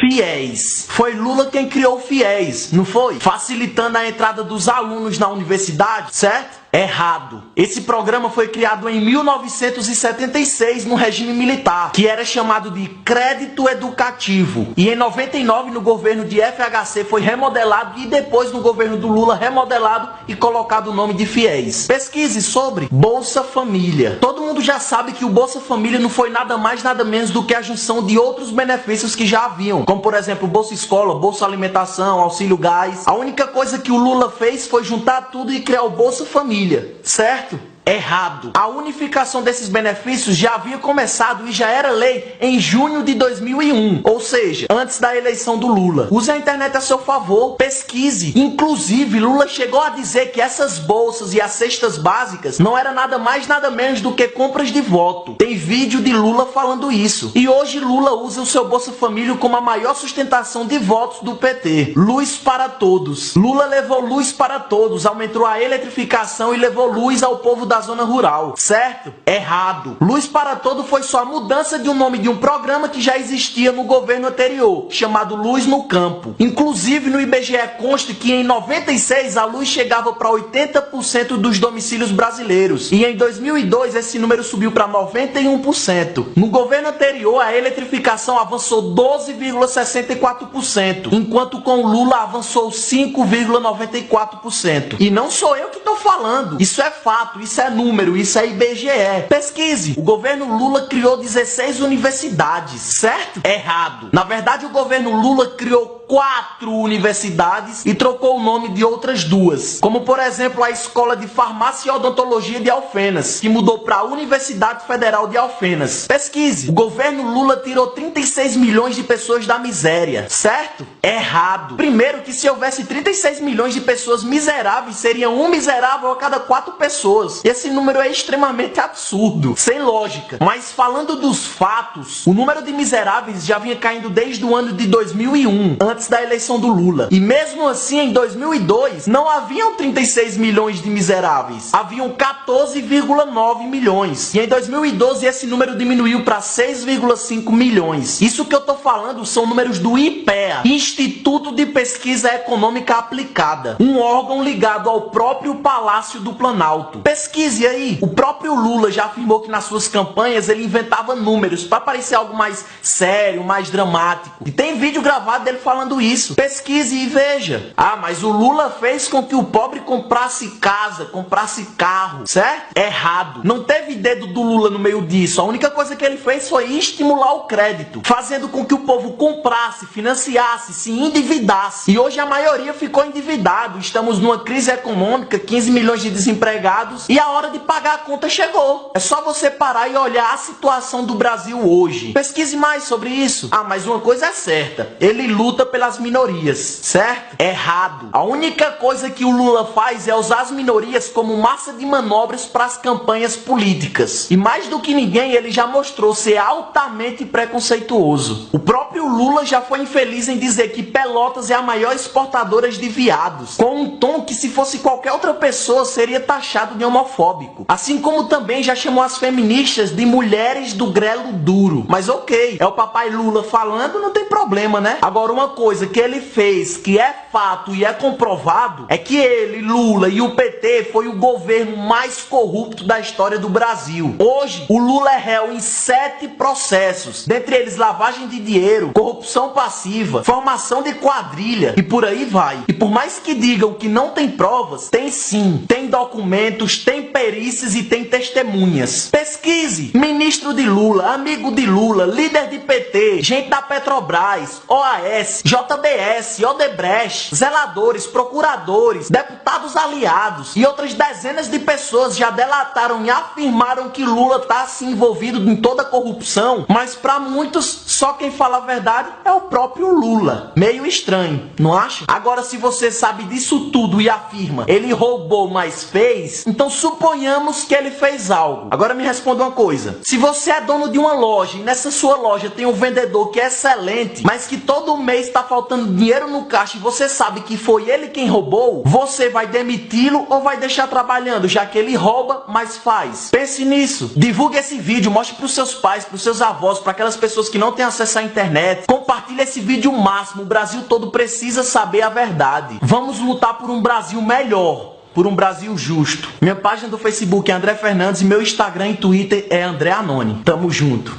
FIES. Foi Lula quem criou o FIES, não foi? Facilitando a entrada dos alunos na universidade, certo? Errado. Esse programa foi criado em 1976 no regime militar, que era chamado de Crédito Educativo. E em 99 no governo de FHC foi remodelado e depois no governo do Lula remodelado e colocado o nome de FIES. Pesquise sobre Bolsa Família. Todo mundo já sabe que o Bolsa Família não foi nada mais nada menos do que a junção de outros benefícios que já haviam, como por exemplo Bolsa Escola, Bolsa Alimentação, Auxílio Gás. A única coisa que o Lula fez foi juntar tudo e criar o Bolsa Família. Certo? Errado. A unificação desses benefícios já havia começado e já era lei em junho de 2001, ou seja, antes da eleição do Lula. Use a internet a seu favor, pesquise. Inclusive, Lula chegou a dizer que essas bolsas e as cestas básicas não era nada mais nada menos do que compras de voto. Tem vídeo de Lula falando isso. E hoje Lula usa o seu Bolsa Família como a maior sustentação de votos do PT. Luz para todos. Lula levou luz para todos, aumentou a eletrificação e levou luz ao povo da zona rural, certo? Errado. Luz para Todo foi só a mudança de um nome de um programa que já existia no governo anterior, chamado Luz no Campo. Inclusive no IBGE consta que em 96 a luz chegava para 80% dos domicílios brasileiros e em 2002 esse número subiu para 91%. No governo anterior a eletrificação avançou 12,64%, enquanto com Lula avançou 5,94%. E não sou eu que estou falando, isso é fato, isso é número, isso é IBGE. Pesquise. O governo Lula criou 16 universidades, certo? Errado. Na verdade, o governo Lula criou 4 universidades e trocou o nome de outras 2. Como, por exemplo, a Escola de Farmácia e Odontologia de Alfenas, que mudou para a Universidade Federal de Alfenas. Pesquise. O governo Lula tirou 36 milhões de pessoas da miséria, certo? Errado. Primeiro que se houvesse 36 milhões de pessoas miseráveis, seria um miserável a cada 4 pessoas. Esse número é extremamente absurdo, sem lógica. Mas falando dos fatos, o número de miseráveis já vinha caindo desde o ano de 2001, antes da eleição do Lula. E mesmo assim, em 2002, não haviam 36 milhões de miseráveis. Haviam 14,9 milhões. E em 2012, esse número diminuiu para 6,5 milhões. Isso que eu tô falando são números do IPEA, Instituto de Pesquisa Econômica Aplicada, um órgão ligado ao próprio Palácio do Planalto. Pesquise aí. O próprio Lula já afirmou que nas suas campanhas ele inventava números para parecer algo mais sério, mais dramático. E tem vídeo gravado dele falando isso. Pesquise e veja. Ah, mas o Lula fez com que o pobre comprasse casa, comprasse carro, certo? Errado. Não teve dedo do Lula no meio disso. A única coisa que ele fez foi estimular o crédito, fazendo com que o povo comprasse, financiasse, se endividasse. E hoje a maioria ficou endividado. Estamos numa crise econômica, 15 milhões de desempregados e a hora de pagar a conta chegou. É só você parar e olhar a situação do Brasil hoje. Pesquise mais sobre isso. Ah, mas uma coisa é certa. Ele luta pelas minorias, certo? Errado. A única coisa que o Lula faz é usar as minorias como massa de manobras para as campanhas políticas. E mais do que ninguém, ele já mostrou ser altamente preconceituoso. O próprio Lula já foi infeliz em dizer que Pelotas é a maior exportadora de viados, com um tom que se fosse qualquer outra pessoa seria taxado de homofóbico. Assim como também já chamou as feministas de mulheres do grelo duro. Mas ok, é o papai Lula falando, não tem problema, né? Agora uma coisa que ele fez, que é fato e é comprovado, é que ele, Lula e o PT foi o governo mais corrupto da história do Brasil. Hoje, o Lula é réu em 7 processos, dentre eles lavagem de dinheiro, corrupção passiva, formação de quadrilha e por aí vai. E por mais que digam que não tem provas, tem sim. Tem documentos, tem perícias e tem testemunhas. Pesquise. Ministro de Lula, amigo de Lula, líder de PT, gente da Petrobras, OAS, JBS, Odebrecht, zeladores, procuradores, deputados aliados e outras dezenas de pessoas já delataram e afirmaram que Lula está assim envolvido em toda a corrupção, mas para muitos só quem fala a verdade é o próprio Lula. Meio estranho, não acha? Agora, se você sabe disso tudo e afirma ele roubou, mas fez, então suponha Suponhamos que ele fez algo. Agora me responda uma coisa. Se você é dono de uma loja e nessa sua loja tem um vendedor que é excelente, mas que todo mês está faltando dinheiro no caixa e você sabe que foi ele quem roubou, você vai demiti-lo ou vai deixar trabalhando, já que ele rouba, mas faz? Pense nisso. Divulgue esse vídeo, mostre para os seus pais, para os seus avós, para aquelas pessoas que não têm acesso à internet. Compartilhe esse vídeo o máximo. O Brasil todo precisa saber a verdade. Vamos lutar por um Brasil melhor, por um Brasil justo. Minha página do Facebook é André Fernandes e meu Instagram e Twitter é André Anoni. Tamo junto.